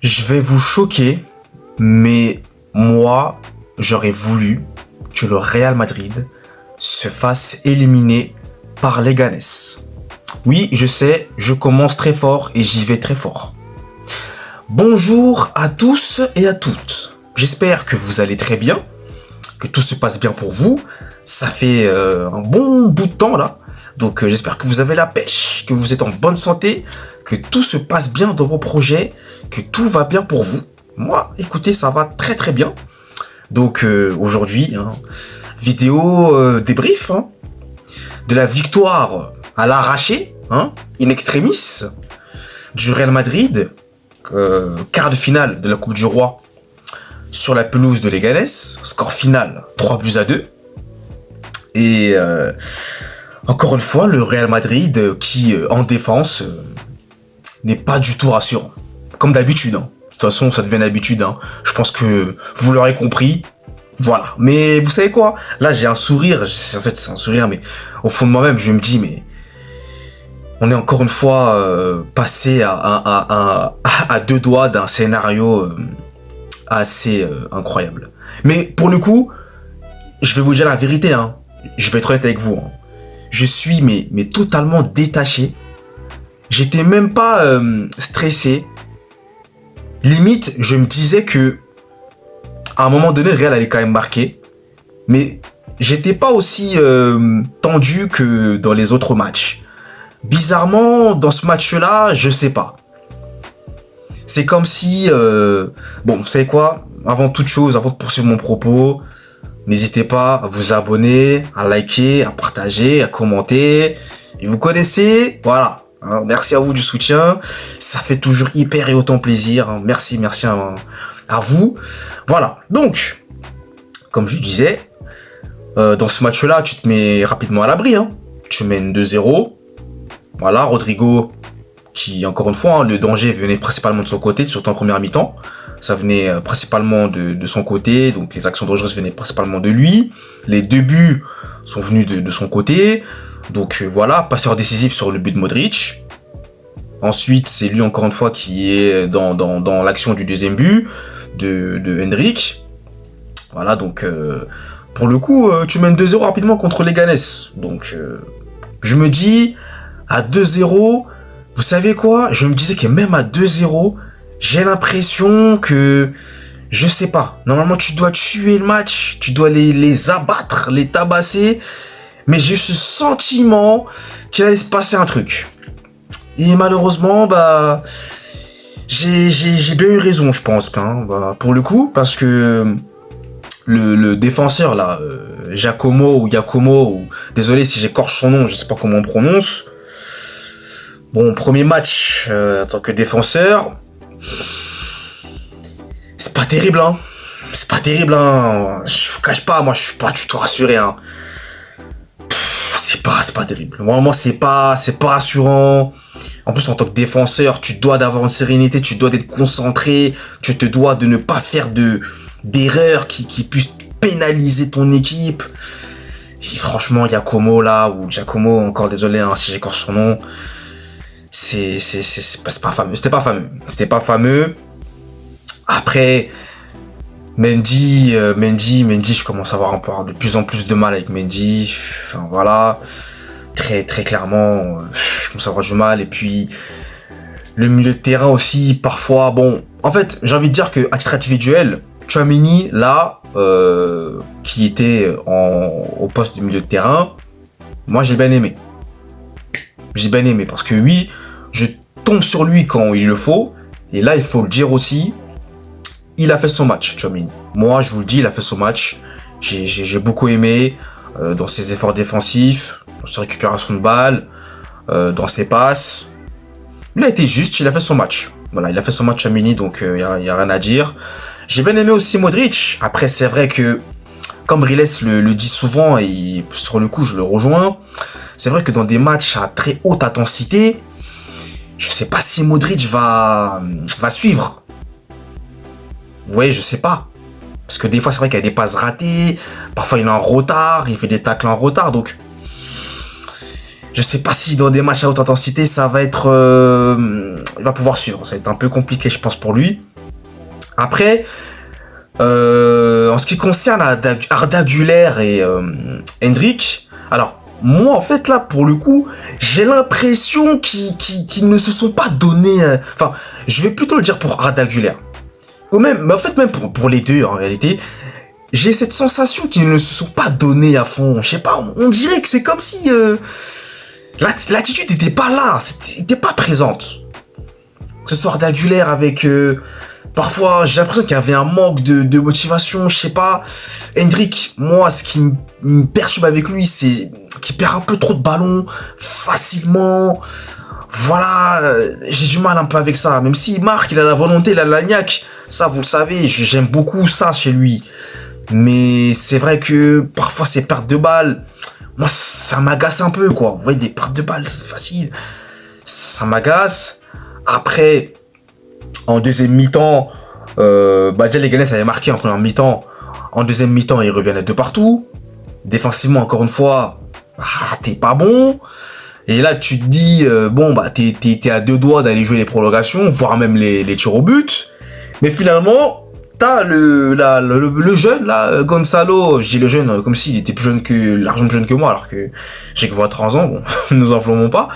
Je vais vous choquer, mais moi, j'aurais voulu que le Real Madrid se fasse éliminer par Leganés. Oui, je sais, je commence très fort et j'y vais très fort. Bonjour à tous et à toutes. J'espère que vous allez très bien, que tout se passe bien pour vous. Ça fait un bon bout de temps là. Donc j'espère que vous avez la pêche, que vous êtes en bonne santé, que tout se passe bien dans vos projets, que tout va bien pour vous. Moi, écoutez, ça va très très bien. Donc aujourd'hui, vidéo débrief de la victoire à l'arraché, in extremis, du Real Madrid, quart de finale de la Coupe du Roi sur la pelouse de Leganés, score final 3-2. Et encore une fois, le Real Madrid qui, en défense, n'est pas du tout rassurant. Comme d'habitude. De toute façon, ça devient une habitude. Je pense que vous l'aurez compris. Voilà. Mais vous savez quoi? Là, j'ai un sourire. En fait, c'est un sourire, mais au fond de moi-même, je me dis, mais on est encore une fois passé à deux doigts d'un scénario assez incroyable. Mais pour le coup, je vais vous dire la vérité. Je vais être honnête avec vous. Je suis mais totalement détaché. J'étais même pas stressé. Limite, je me disais que à un moment donné, le Real allait quand même marquer. Mais j'étais pas aussi tendu que dans les autres matchs. Bizarrement, dans ce match-là, je sais pas. C'est comme si... Bon, vous savez quoi? Avant toute chose, avant de poursuivre mon propos, n'hésitez pas à vous abonner, à liker, à partager, à commenter. Et vous connaissez, voilà. Merci à vous du soutien. Ça fait toujours hyper et autant plaisir. Merci à vous. Voilà. Donc, comme je disais, dans ce match-là, tu te mets rapidement à l'abri. Tu mènes 2-0. Voilà, Rodrigo, qui, encore une fois, le danger venait principalement de son côté, surtout en première mi-temps. Ça venait principalement de son côté, donc les actions dangereuses venaient principalement de lui. Les deux buts sont venus de son côté. Donc voilà, passeur décisif sur le but de Modric. Ensuite, c'est lui encore une fois qui est dans l'action du deuxième but de Hendrik. Voilà, donc pour le coup, tu mènes 2-0 rapidement contre Leganés. Donc je me dis, à 2-0, vous savez quoi? Je me disais que même à 2-0, j'ai l'impression que, je sais pas, normalement tu dois tuer le match, tu dois les abattre, les tabasser, mais j'ai eu ce sentiment qu'il allait se passer un truc. Et malheureusement, j'ai bien eu raison, je pense, pour le coup, parce que le défenseur là, Giacomo, désolé si j'écorche son nom, je sais pas comment on prononce. Bon, premier match en tant que défenseur, c'est pas terrible, C'est pas terrible, Je vous cache pas, moi je suis pas du tout rassuré, C'est pas terrible. Vraiment, c'est pas rassurant. En plus, en tant que défenseur, tu dois d'avoir une sérénité, tu dois d'être concentré, tu te dois de ne pas faire d'erreurs qui puissent pénaliser ton équipe. Et franchement, Giacomo, encore désolé si j'écorche son nom, c'est pas fameux. C'était pas fameux. Après, Mendy, je commence à avoir de plus en plus de mal avec Mendy. Enfin, voilà. Très, très clairement, je commence à avoir du mal. Et puis, le milieu de terrain aussi, parfois, bon... En fait, j'ai envie de dire qu'à titre individuel, Tchouaméni, là, qui était au poste de milieu de terrain, moi, j'ai bien aimé. J'ai bien aimé parce que oui, je tombe sur lui quand il le faut. Et là, il faut le dire aussi, il a fait son match, Tchouaméni. Moi, je vous le dis, il a fait son match. J'ai beaucoup aimé dans ses efforts défensifs, dans ses récupérations de balles, dans ses passes. Il a été juste, il a fait son match. Voilà, il a fait son match Tchouaméni, donc il y a rien à dire. J'ai bien aimé aussi Modric. Après, c'est vrai que, comme Riles le dit souvent, et sur le coup, je le rejoins, c'est vrai que dans des matchs à très haute intensité, je sais pas si Modric va suivre. Vous voyez, je sais pas. Parce que des fois, c'est vrai qu'il y a des passes ratées. Parfois, il est en retard. Il fait des tacles en retard. Donc, je sais pas si dans des matchs à haute intensité, ça va être... il va pouvoir suivre. Ça va être un peu compliqué, je pense, pour lui. Après, en ce qui concerne Arda Güler et Hendrick, alors moi en fait là pour le coup j'ai l'impression qu'ils ne se sont pas donnés, enfin je vais plutôt le dire pour Arda Güler, ou même, mais en fait même pour les deux en réalité, j'ai cette sensation qu'ils ne se sont pas donnés à fond, je sais pas, on dirait que c'est comme si l'attitude n'était pas là, n'était pas présente. Ce soir Arda Güler avec... parfois, j'ai l'impression qu'il y avait un manque de motivation, je sais pas. Hendrick, moi, ce qui me perturbe avec lui, c'est qu'il perd un peu trop de ballons, facilement. Voilà, j'ai du mal un peu avec ça. Même s'il marque, il a la volonté, il a la niaque. Ça, vous le savez, j'aime beaucoup ça chez lui. Mais c'est vrai que parfois, ces pertes de balles, moi, ça m'agace un peu, quoi. Vous voyez, des pertes de balles, c'est facile. Ça m'agace. Après... En deuxième mi-temps, déjà les Ghanéens avaient marqué en première mi-temps. En deuxième mi-temps, ils reviennent de partout. Défensivement, encore une fois, t'es pas bon. Et là, tu te dis, t'es à deux doigts d'aller jouer les prolongations, voire même les tirs au but. Mais finalement, t'as le jeune, là, Gonzalo. Je dis le jeune, comme s'il était largement plus jeune que moi, alors que j'ai que 23 ans, bon, nous enflammons pas.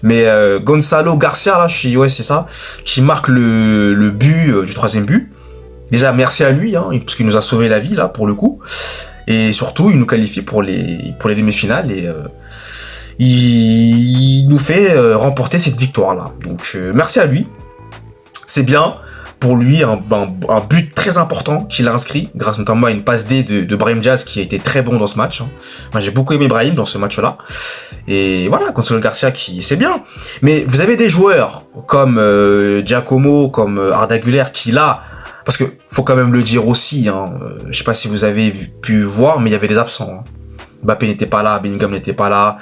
Mais Gonzalo Garcia, là, ouais, c'est ça, qui marque le but du troisième but. Déjà, merci à lui, hein, parce qu'il nous a sauvé la vie, là, pour le coup. Et surtout, il nous qualifie pour les demi-finales et il nous fait remporter cette victoire-là. Donc, merci à lui. C'est bien. Pour lui, un but très important qu'il a inscrit, grâce notamment à une passe D de Brahim Diaz qui a été très bon dans ce match. Moi, j'ai beaucoup aimé Brahim dans ce match-là. Et voilà, Gonzalo Garcia, c'est bien. Mais vous avez des joueurs comme Giacomo, comme Arda Güler, qui là, parce que faut quand même le dire aussi, hein, je sais pas si vous avez pu voir, mais il y avait des absents. Hein. Mbappé n'était pas là, Bellingham n'était pas là.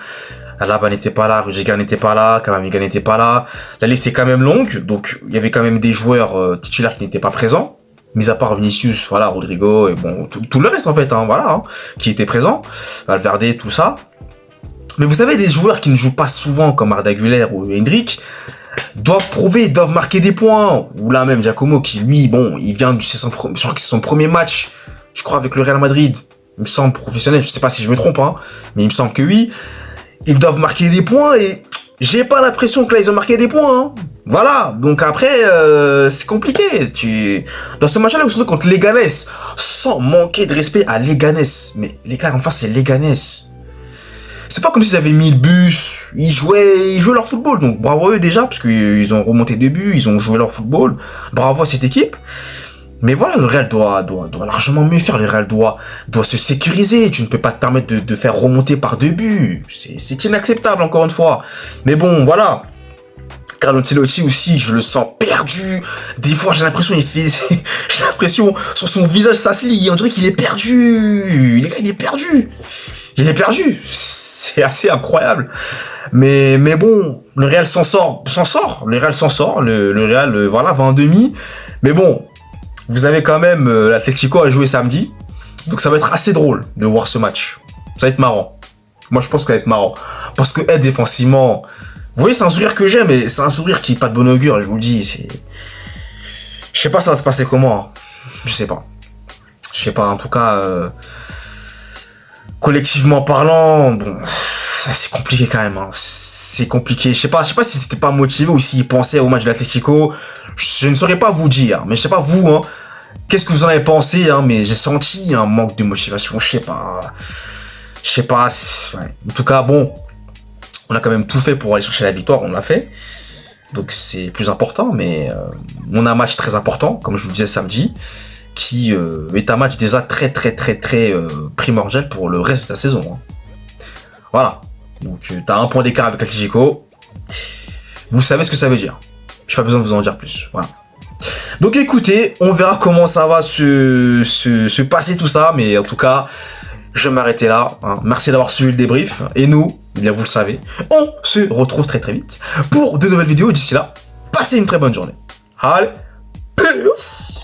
Alaba n'était pas là, Rudiger n'était pas là, Camavinga n'était pas là. La liste est quand même longue, donc il y avait quand même des joueurs titulaires qui n'étaient pas présents, mis à part Vinicius, voilà, Rodrigo et bon tout le reste en fait, hein, voilà, hein, qui étaient présents, Valverde, tout ça. Mais vous savez, des joueurs qui ne jouent pas souvent comme Arda Güler ou Hendrick doivent prouver, doivent marquer des points. Ou là même Giacomo qui lui, bon, il vient je crois que c'est son premier match, je crois avec le Real Madrid, il me semble professionnel, je sais pas si je me trompe, hein, mais il me semble que oui. Ils doivent marquer des points et j'ai pas l'impression que là ils ont marqué des points. Hein. Voilà, donc après c'est compliqué. Dans ce match-là, surtout contre Leganés, sans manquer de respect à Leganés. Mais les gars, en face c'est Leganés. C'est pas comme s'ils avaient mis le bus. Ils jouaient leur football. Donc bravo à eux déjà parce qu'ils ont remonté des buts, ils ont joué leur football. Bravo à cette équipe. Mais voilà, le Real doit largement mieux faire. Le Real doit se sécuriser. Tu ne peux pas te permettre de faire remonter par deux buts. C'est inacceptable, encore une fois. Mais bon, voilà. Carlo Ancelotti aussi, je le sens perdu. Des fois, j'ai l'impression, j'ai l'impression, sur son visage, ça se lit. On dirait qu'il est perdu. Les gars, il est perdu. Il est perdu. C'est assez incroyable. Mais bon, le Real s'en sort. Le Real s'en sort. Le Real, voilà, va en demi. Mais bon. Vous avez quand même l'Atlético à jouer samedi. Donc ça va être assez drôle de voir ce match. Ça va être marrant. Moi je pense que ça va être marrant. Parce que défensivement... Vous voyez, c'est un sourire que j'aime, mais c'est un sourire qui n'est pas de bon augure, je vous le dis. Je sais pas ça va se passer comment. Hein. Je sais pas. Je sais pas, en tout cas... collectivement parlant, bon... C'est compliqué quand même. Hein. C'est compliqué. Je sais pas si c'était pas motivé ou s'il pensait au match de l'Atlético. Je ne saurais pas vous dire. Mais je sais pas vous, hein. Qu'est-ce que vous en avez pensé, hein, mais j'ai senti un manque de motivation, je sais pas. Ouais. En tout cas, bon, on a quand même tout fait pour aller chercher la victoire, on l'a fait. Donc c'est plus important, mais on a un match très important, comme je vous le disais samedi, qui est un match déjà très primordial pour le reste de la saison. Hein. Voilà. Donc t'as un point d'écart avec l'Atlético. Vous savez ce que ça veut dire. J'ai pas besoin de vous en dire plus. Voilà. Donc écoutez, on verra comment ça va se passer tout ça, mais en tout cas, je vais m'arrêter là. Hein. Merci d'avoir suivi le débrief. Et nous, eh bien vous le savez, on se retrouve très vite pour de nouvelles vidéos. D'ici là, passez une très bonne journée. Allez, peace.